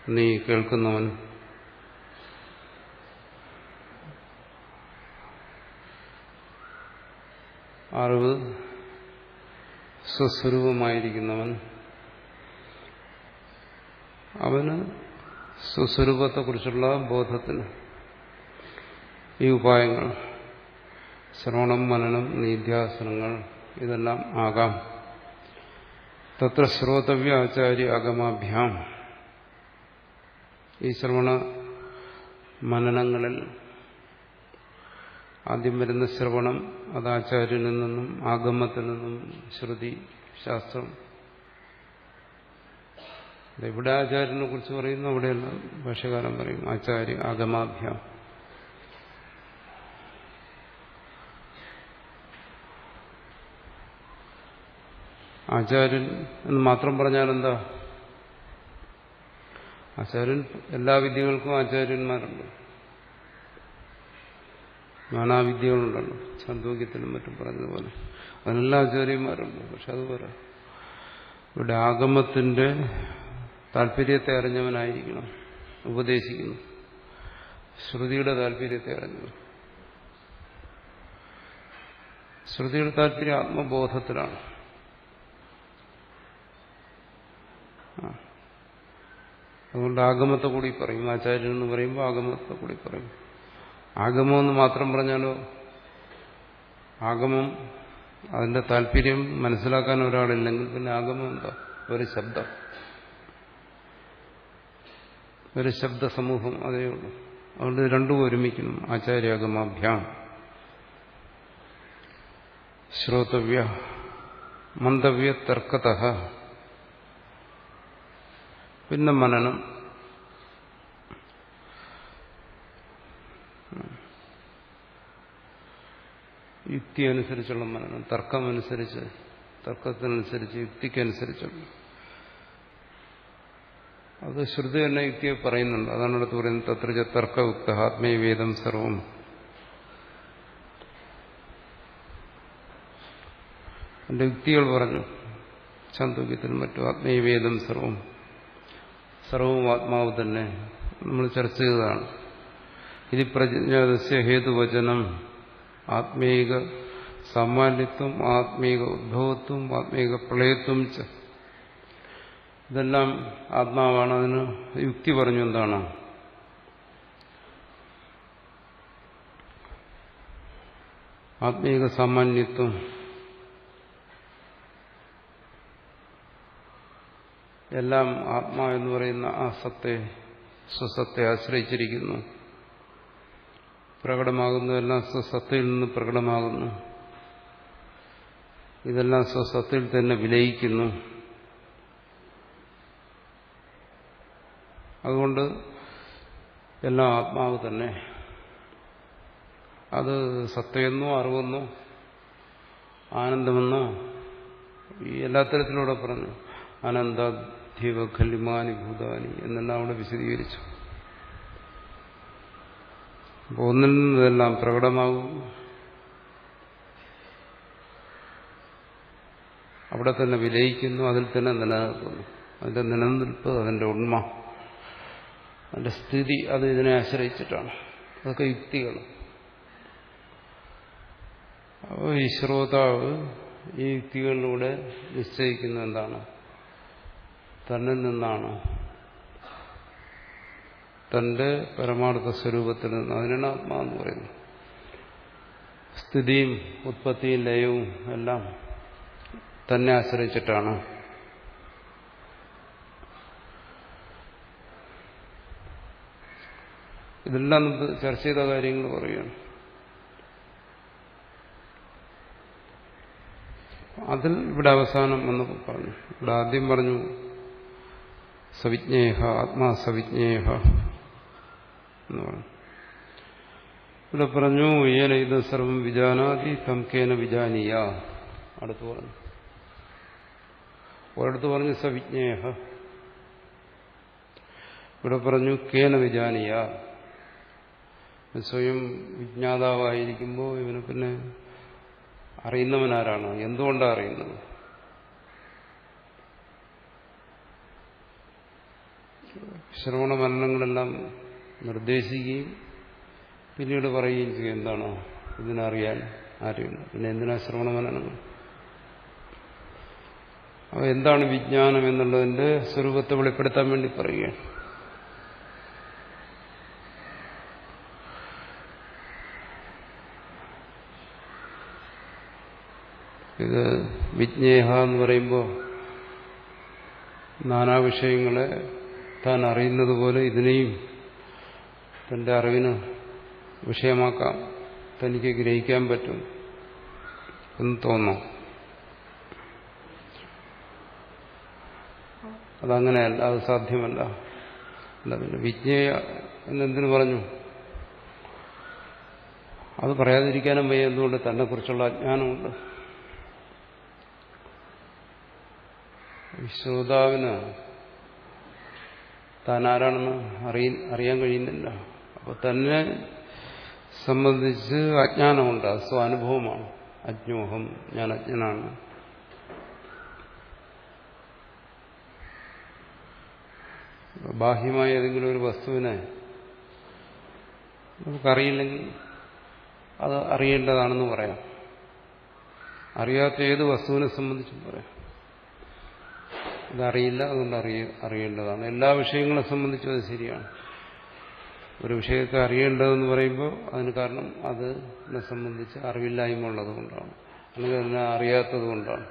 നീ കേൾക്കുന്നവൻ അറിവ് സ്വസ്വരൂപമായിരിക്കുന്നവൻ അവന് സ്വസ്വരൂപത്തെക്കുറിച്ചുള്ള ബോധത്തിന് ഈ ഉപായങ്ങൾ ശ്രവണം, മനനം, നിധ്യാസനങ്ങൾ ഇതെല്ലാം ആകാം. തത്ര ശ്രോതവ്യ ആചാര്യ ആഗമാഭ്യാം ഈ ശ്രവണ മനനങ്ങളിൽ ആദ്യം വരുന്ന ശ്രവണം അത് ആചാര്യനിൽ നിന്നും ആഗമത്തിൽ നിന്നും ശ്രുതി ശാസ്ത്രം. എവിടെ ആചാര്യനെ കുറിച്ച് പറയുന്നു അവിടെയെല്ലാം ഭാഷ്യകാരൻ പറയും ആചാര്യ ആഗമാഭ്യാം. ആചാര്യൻ എന്ന് മാത്രം പറഞ്ഞാൽ എന്താ? ആചാര്യൻ എല്ലാ വിദ്യകൾക്കും ആചാര്യന്മാരുണ്ട്. നാനാവിദ്യകളുണ്ടല്ലോ, ഛാന്തോക്യത്തിലും മറ്റും പറഞ്ഞതുപോലെ അതിനെല്ലാം ആചാര്യന്മാരുണ്ട്. പക്ഷെ അതുപോലെ ഇവിടെ ആഗമത്തിന്റെ താല്പര്യത്തെ അറിഞ്ഞവനായിരിക്കണം ഉപദേശിക്കുന്നു, ശ്രുതിയുടെ താല്പര്യത്തെ അറിഞ്ഞവൻ. ശ്രുതിയുടെ താല്പര്യം ആത്മബോധത്തിലാണ്. അതുകൊണ്ട് ആഗമത്തെ കൂടി പറയും. ആചാര്യൻ എന്ന് പറയുമ്പോൾ ആഗമത്തെ കൂടി പറയും. ആഗമം എന്ന് മാത്രം പറഞ്ഞാലോ, ആഗമം അതിന്റെ താല്പര്യം മനസ്സിലാക്കാൻ ഒരാളില്ലെങ്കിൽ പിന്നെ ആഗമം എന്താ? ഒരു ശബ്ദം, ഒരു ശബ്ദ സമൂഹം, അതേ ഉള്ളൂ. അതുകൊണ്ട് രണ്ടും ഒരുമിക്കണം. ആചാര്യാഗമാഭ്യാം ശ്രോതവ്യ മന്തവ്യ തർക്കതഃ. പിന്നെ മനനം. യുക്തി അനുസരിച്ചുള്ള മനനം, തർക്കമനുസരിച്ച്, തർക്കത്തിനനുസരിച്ച്, യുക്തിക്കനുസരിച്ചുള്ള. അത് ശ്രുതി തന്നെ യുക്തിയെ പറയുന്നുണ്ട്. അതാണ് അടുത്ത് പറയുന്നത് തത്രജ തർക്കയുക്ത ആത്മീയവേദം സർവം. എന്റെ യുക്തികൾ പറഞ്ഞു ഛാന്തോക്യത്തിനും മറ്റും. ആത്മീയവേദം സർവം, സർവവും ആത്മാവ് തന്നെ നമ്മൾ ചർച്ച ചെയ്തതാണ്. ഇത് പ്രജ്ഞാതസ്യ ഹേതുവചനം ആത്മീക സാമാന്യത്വം, ആത്മീക ഉദ്ഭവത്വം, ആത്മീക പ്രളയത്വം ച. ഇതെല്ലാം ആത്മാവാണ്. അതിന് യുക്തി പറഞ്ഞു എന്താണ്? ആത്മീക സാമാന്യത്വം, എല്ലാം ആത്മാ എന്ന് പറയുന്ന ആ സത്തെ, സ്വസത്തെ ആശ്രയിച്ചിരിക്കുന്നു. പ്രകടമാകുന്നതെല്ലാം സ്വസത്തയിൽ നിന്ന് പ്രകടമാകുന്നു. ഇതെല്ലാം സ്വസത്തയിൽ തന്നെ വിലയിക്കുന്നു. അതുകൊണ്ട് എല്ലാം ആത്മാവ് തന്നെ. അത് സത്തയെന്നോ അറിവെന്നോ ആനന്ദമെന്നോ ഈ എല്ലാ തരത്തിലൂടെ പറഞ്ഞു. ആനന്ദാധ്യവ ഖല്യമാനി ഭൂതാനി എന്നെല്ലാം അവിടെ വിശദീകരിച്ചു. അപ്പോൾ ഒന്നിൽ നിന്നെല്ലാം പ്രകടമാകും, അവിടെ തന്നെ വിലയിക്കുന്നു, അതിൽ തന്നെ നിലനിൽക്കുന്നു. അതിന്റെ നിലനിൽപ്പ്, അതിന്റെ ഉണ്മ, അതിന്റെ സ്ഥിതി അത് ഇതിനെ ആശ്രയിച്ചിട്ടാണ്. അതൊക്കെ യുക്തികൾ. അപ്പോൾ ഈ ശ്രോതാവ് ഈ യുക്തികളിലൂടെ നിശ്ചയിക്കുന്ന എന്താണ്? തന്നിൽ നിന്നാണ്, തന്റെ പരമാർത്ഥ സ്വരൂപത്തിൽ നിന്ന്. അതിനാണ് ആത്മാവെന്ന് പറയുന്നത്. സ്ഥിതിയും ഉത്പത്തിയും ലയവും എല്ലാം തന്നെ ആശ്രയിച്ചിട്ടാണ്. ഇതെല്ലാം നമുക്ക് ചർച്ച ചെയ്ത കാര്യങ്ങൾ പറയുകയാണ്. അതിൽ ഇവിടെ അവസാനം എന്ന് പറഞ്ഞു. ഇവിടെ ആദ്യം പറഞ്ഞു സവിജ്ഞേഹ, ആത്മാ സവിജ്ഞേഹ എന്ന് പറഞ്ഞു. ഇവിടെ പറഞ്ഞു ഏന ഇത് സർവം വിജാനാതി തം കേന വിജാനീയ. അടുത്ത് പറഞ്ഞു, ഒരിടത്ത് പറഞ്ഞു സവിജ്ഞേഹ, ഇവിടെ പറഞ്ഞു കേന വിജാനീയ. സ്വയം വിജ്ഞാതാവായിരിക്കുമ്പോൾ ഇവന് പിന്നെ അറിയുന്നവനാരാണ്? എന്തുകൊണ്ടാണ് അറിയുന്നത്? ശ്രവണ മനനങ്ങളെല്ലാം നിർദ്ദേശിക്കുകയും പിന്നീട് പറയുകയും ചെയ്യും എന്താണോ ഇതിനറിയാൻ ആരുമില്ല. പിന്നെ എന്തിനാ ശ്രവണ മനനങ്ങൾ? അപ്പോൾ എന്താണ് വിജ്ഞാനം എന്നുള്ളതിന്റെ സ്വരൂപത്തെ വെളിപ്പെടുത്താൻ വേണ്ടി പറയുകയാണ്. ഇത് വിജ്ഞേഹ എന്ന് പറയുമ്പോൾ നാനാ വിഷയങ്ങളെ താൻ അറിയുന്നത് പോലെ ഇതിനെയും തന്റെ അറിവിന് വിഷയമാക്കാം, തനിക്ക് ഗ്രഹിക്കാൻ പറ്റും എന്ന് തോന്നാം. അതങ്ങനെയല്ല, അത് സാധ്യമല്ല. അല്ല, പിന്നെ വിജ്ഞേയ എന്നെന്തിനു പറഞ്ഞു? അത് പറയാതിരിക്കാനും വയ്യ. എന്തുകൊണ്ട്? തന്നെ കുറിച്ചുള്ള അജ്ഞാനമുണ്ട്. ശ്രോതാവിന് താൻ ആരാണെന്ന് അറിയാൻ കഴിയുന്നില്ല. അപ്പോൾ തന്നെ സംബന്ധിച്ച് അജ്ഞാനമുണ്ട്. അത് സ്വാനുഭവമാണ്. അജ്ഞോഹം, ഞാൻ അജ്ഞനാണ്. ബാഹ്യമായ ഏതെങ്കിലും ഒരു വസ്തുവിനെ നമുക്കറിയില്ലെങ്കിൽ അത് അറിയേണ്ടതാണെന്ന് പറയാം. അറിയാത്ത ഏത് വസ്തുവിനെ സംബന്ധിച്ചും പറയാം ഇതറിയില്ല, അതുകൊണ്ട് അറിയേണ്ടതാണ്. എല്ലാ വിഷയങ്ങളെ സംബന്ധിച്ചും അത് ശരിയാണ്. ഒരു വിഷയത്തെ അറിയേണ്ടതെന്ന് പറയുമ്പോൾ അതിന് കാരണം അതിനെ സംബന്ധിച്ച് അറിവില്ലായ്മ ഉള്ളതുകൊണ്ടാണ്, അല്ലെങ്കിൽ അതിനെ അറിയാത്തത് കൊണ്ടാണ്.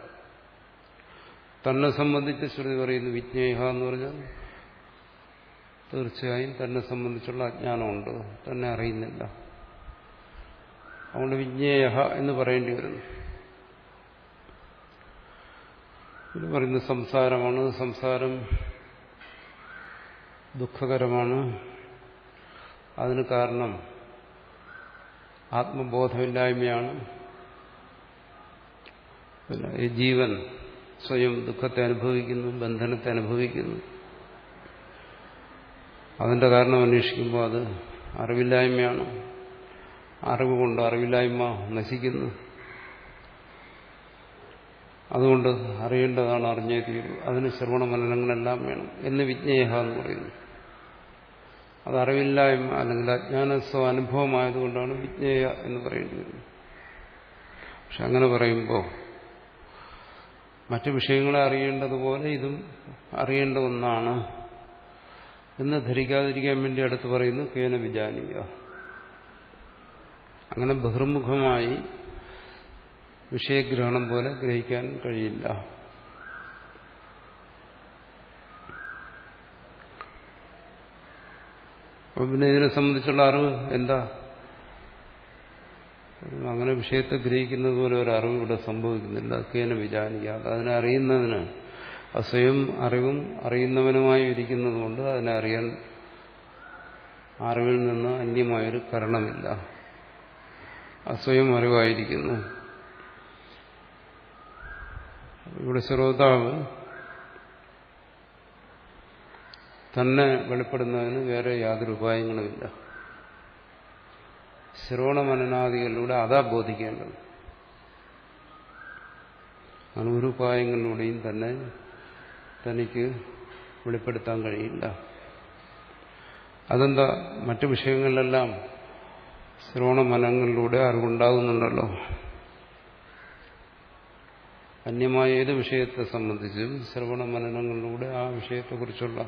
തന്നെ സംബന്ധിച്ച് ശ്രുതി പറയുന്നു വിജ്ഞേഹ എന്ന് പറഞ്ഞാൽ തീർച്ചയായും തന്നെ സംബന്ധിച്ചുള്ള അജ്ഞാനമുണ്ട്, തന്നെ അറിയുന്നില്ല. അതുകൊണ്ട് വിജ്ഞേയ എന്ന് പറയേണ്ടി വരുന്നു. ഇത് പറയുന്നത് സംസാരമാണ്. സംസാരം ദുഃഖകരമാണ്. അതിന് കാരണം ആത്മബോധമില്ലായ്മയാണ്. പിന്നെ ഈ ജീവൻ സ്വയം ദുഃഖത്തെ അനുഭവിക്കുന്നു, ബന്ധനത്തെ അനുഭവിക്കുന്നു. അതിന്റെ കാരണം അന്വേഷിക്കുമ്പോൾ അത് അറിവില്ലായ്മയാണ്. അറിവ് കൊണ്ട് അറിവില്ലായ്മ നശിക്കുന്നു. അതുകൊണ്ട് അറിയേണ്ടതാണ്, അറിഞ്ഞേ തീരൂ. അതിന് ശ്രവണ മനനങ്ങളെല്ലാം വേണം എന്ന് വിജ്ഞേഹ എന്ന് പറയുന്നു. അത് അറിവില്ലായ്മ അല്ലെങ്കിൽ അജ്ഞാന സ്വാനുഭവമായതുകൊണ്ടാണ് വിജ്ഞേയ എന്ന് പറയേണ്ടി വരുന്നത്. പക്ഷെ അങ്ങനെ പറയുമ്പോൾ മറ്റു വിഷയങ്ങളെ അറിയേണ്ടതുപോലെ ഇതും അറിയേണ്ട ഒന്നാണ് എന്ന് ധരിക്കാതിരിക്കാൻ വേണ്ടി അടുത്ത് പറയുന്നു കേന വിജാനീയ. അങ്ങനെ ബഹിർമുഖമായി വിഷയഗ്രഹണം പോലെ ഗ്രഹിക്കാൻ കഴിയില്ല. അപ്പം പിന്നെ ഇതിനെ സംബന്ധിച്ചുള്ള അറിവ് എന്താ? അങ്ങനെ വിഷയത്തെ ഗ്രഹിക്കുന്നത് പോലെ ഒരു അറിവ് ഇവിടെ സംഭവിക്കുന്നില്ല. കേന വിജാനീയ. അതിനെ അറിയുന്നതിന് സ്വയം അറിവും അറിയുന്നവനുമായി ഇരിക്കുന്നതുകൊണ്ട് അതിനെ അറിയാൻ അറിവിൽ നിന്ന് അന്യമായൊരു കാരണമില്ല. സ്വയം അറിവായിരിക്കുന്നു. ഇവിടെ ശ്രോതാവ് തന്നെ വെളിപ്പെടുന്നതിന് വേറെ യാതൊരു ഉപായങ്ങളുമില്ല. ശ്രവണമനനാദികളിലൂടെ അതാ ബോധിക്കേണ്ടത്. അങ്ങനെ ഒരു ഉപായങ്ങളിലൂടെയും തന്നെ തനിക്ക് വെളിപ്പെടുത്താൻ കഴിയില്ല. അതെന്താ? മറ്റു വിഷയങ്ങളിലെല്ലാം ശ്രവണമനങ്ങളിലൂടെ അറിവുണ്ടാകുന്നുണ്ടല്ലോ. അന്യമായ ഏത് വിഷയത്തെ സംബന്ധിച്ചും ശ്രവണ മനനങ്ങളിലൂടെ ആ വിഷയത്തെക്കുറിച്ചുള്ള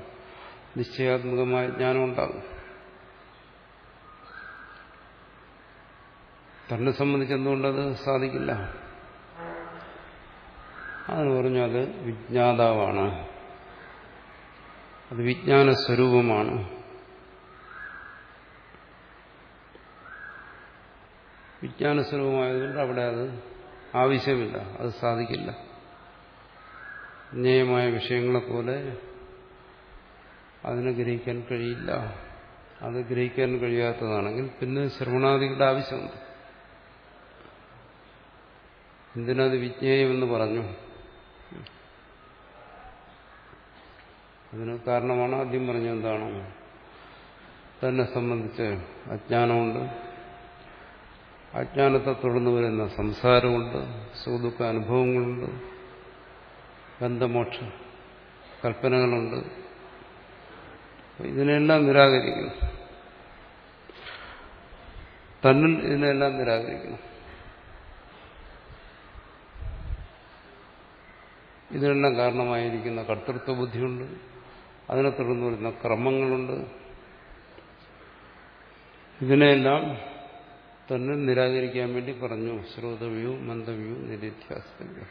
നിശ്ചയാത്മകമായ ജ്ഞാനം ഉണ്ടാകും. തന്നെ സംബന്ധിച്ച് എന്തുകൊണ്ടത് സാധിക്കില്ല? അതിന് പറഞ്ഞു അത് വിജ്ഞാതാവാണ്, അത് വിജ്ഞാന സ്വരൂപമാണ്. വിജ്ഞാന സ്വരൂപമായതുകൊണ്ട് അവിടെ അത് ആവശ്യമില്ല, അത് സാധിക്കില്ല. ജ്ഞേയമായ വിഷയങ്ങളെപ്പോലെ അതിനെ ഗ്രഹിക്കാൻ കഴിയില്ല. അത് ഗ്രഹിക്കാൻ കഴിയാത്തതാണെങ്കിൽ പിന്നെ ശ്രവണാദികളുടെ ആവശ്യമുണ്ട്. എന്തിനത് വിജ്ഞേയമെന്ന് പറഞ്ഞു? അതിന് കാരണമാണ് ആദ്യം പറഞ്ഞ എന്താണ്? തന്നെ സംബന്ധിച്ച് അജ്ഞാനമുണ്ട്, അജ്ഞാനത്തെ തുടർന്ന് വരുന്ന സംസാരമുണ്ട്, സുഖദുഃഖ അനുഭവങ്ങളുണ്ട്, ബന്ധമോക്ഷ കൽപ്പനകളുണ്ട്. ഇതിനെല്ലാം നിരാകരിക്കുന്നു. തന്നിൽ ഇതിനെല്ലാം നിരാകരിക്കണം. ഇതിനെല്ലാം കാരണമായിരിക്കുന്ന കർത്തൃത്വ ബുദ്ധിയുണ്ട്, അതിനെ തുടർന്ന് വരുന്ന ക്രമങ്ങളുണ്ട്. ഇതിനെല്ലാം തന്നെ നിരാകരിക്കാൻ വേണ്ടി പറഞ്ഞു ശ്രോതവ്യോ മന്ദവ്യോ നിരീധ്യാസ്തവ്യോ.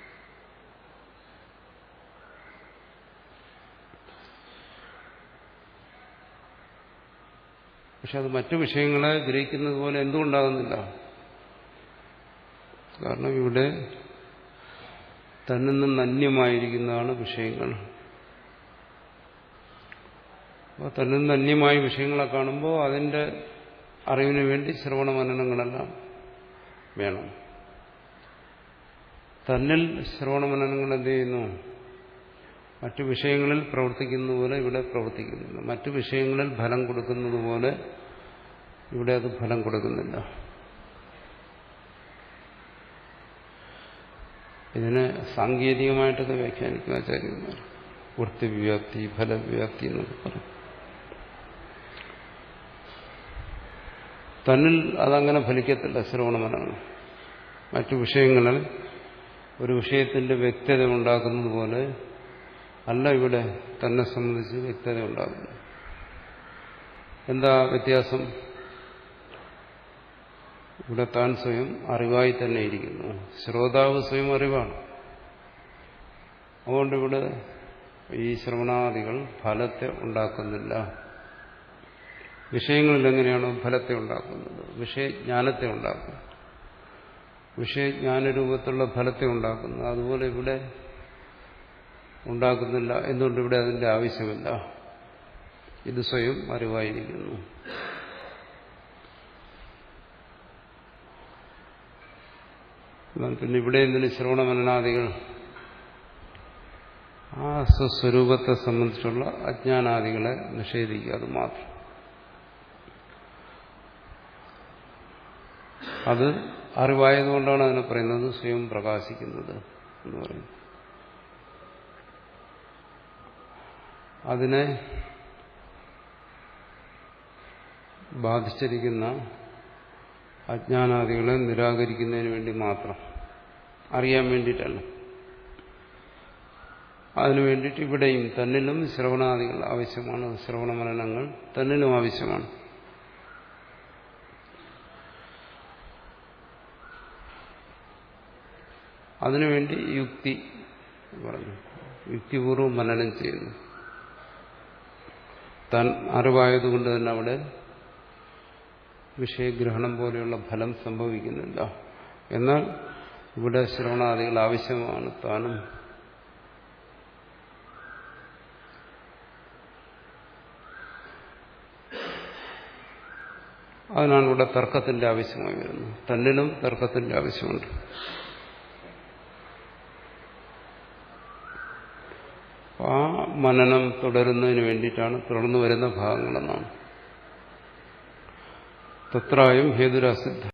പക്ഷെ അത് മറ്റു വിഷയങ്ങളെ ഗ്രഹിക്കുന്നത് പോലെ എന്തുകൊണ്ടാകുന്നില്ല? കാരണം ഇവിടെ തന്നിൽ നിന്ന് അന്യമായിരിക്കുന്നതാണ് വിഷയങ്ങൾ. അപ്പോൾ തന്നിൽ നിന്ന് അന്യമായ വിഷയങ്ങളെ കാണുമ്പോൾ അതിൻ്റെ അറിവിന് വേണ്ടി ശ്രവണ മനനങ്ങളെല്ലാം വേണം. തന്നിൽ ശ്രവണ മനനങ്ങൾ എന്ത് ചെയ്യുന്നു? മറ്റു വിഷയങ്ങളിൽ പ്രവർത്തിക്കുന്നത് പോലെ ഇവിടെ പ്രവർത്തിക്കുന്നില്ല. മറ്റു വിഷയങ്ങളിൽ ഫലം കൊടുക്കുന്നത് പോലെ ഇവിടെ അത് ഫലം കൊടുക്കുന്നില്ല. ഇതിനെ സാങ്കേതികമായിട്ടൊക്കെ വ്യാഖ്യാനിക്കും ആചാര്യന്മാർ. വൃത്തിവ്യാപ്തി, ഫലവ്യാപ്തി എന്നൊക്കെ പറയും. തന്നിൽ അതങ്ങനെ ഫലിക്കത്തില്ല ശ്രവണമനങ്ങൾ. മറ്റു വിഷയങ്ങളിൽ ഒരു വിഷയത്തിന്റെ വ്യക്തത ഉണ്ടാക്കുന്നത് പോലെ അല്ല ഇവിടെ തന്നെ സംബന്ധിച്ച് വ്യക്തത ഉണ്ടാകുന്നു. എന്താ വ്യത്യാസം? ഇവിടെ താൻ സ്വയം അറിവായി തന്നെ ഇരിക്കുന്നു. ശ്രോതാവ് സ്വയം അറിവാണ്. അതുകൊണ്ട് ഇവിടെ ഈ ശ്രവണാദികൾ ഫലത്തെ ഉണ്ടാക്കുന്നില്ല. വിഷയങ്ങളിൽ എങ്ങനെയാണോ ഫലത്തെ ഉണ്ടാക്കുന്നത്, വിഷയജ്ഞാനത്തെ ഉണ്ടാക്കുന്നത്, വിഷയജ്ഞാനരൂപത്തിലുള്ള ഫലത്തെ ഉണ്ടാക്കുന്നത്, അതുപോലെ ഇവിടെ ഉണ്ടാക്കുന്നില്ല. എന്തുകൊണ്ട്? ഇവിടെ അതിന്റെ ആവശ്യമില്ല. ഇത് സ്വയം അറിവായിരിക്കുന്നു. പിന്നെ ഇവിടെ എന്തിന് ശ്രവണമനനാദികൾ? ആ സ്വസ്വരൂപത്തെ സംബന്ധിച്ചുള്ള അജ്ഞാനാദികളെ നിഷേധിക്കുക, അത് മാത്രം. അത് അറിവായതുകൊണ്ടാണ് അതിനെ പറയുന്നത് സ്വയം പ്രകാശിക്കുന്നത് എന്ന് പറയുന്നത്. അതിനെ ബാധിച്ചിരിക്കുന്ന അജ്ഞാനാദികളെ നിരാകരിക്കുന്നതിന് വേണ്ടി മാത്രം, അറിയാൻ വേണ്ടിയിട്ടല്ല. അതിനു വേണ്ടിയിട്ട് ഇവിടെയും തന്നിലും ശ്രവണാദികൾ ആവശ്യമാണ്. ശ്രവണമനനങ്ങൾ തന്നിലും ആവശ്യമാണ്. അതിനുവേണ്ടി യുക്തി പറഞ്ഞു, യുക്തിപൂർവ്വം മനനം ചെയ്യുന്നു. താൻ അറിവായതുകൊണ്ട് തന്നെ അവിടെ വിഷയഗ്രഹണം പോലെയുള്ള ഫലം സംഭവിക്കുന്നില്ല. എന്നാൽ ഇവിടെ ശ്രവണാദികൾ ആവശ്യമാണ് താനും. അതിനാണ് ഇവിടെ തർക്കത്തിന്റെ ആവശ്യമായി വരുന്നത്. തന്നിലും തർക്കത്തിന്റെ ആവശ്യമുണ്ട്. ആ മനനം തുടരുന്നതിന് വേണ്ടിയിട്ടാണ് തുടർന്നു വരുന്ന ഭാഗങ്ങളെന്നാണ്. തത്രായം ഹേതുരാസിദ്ധ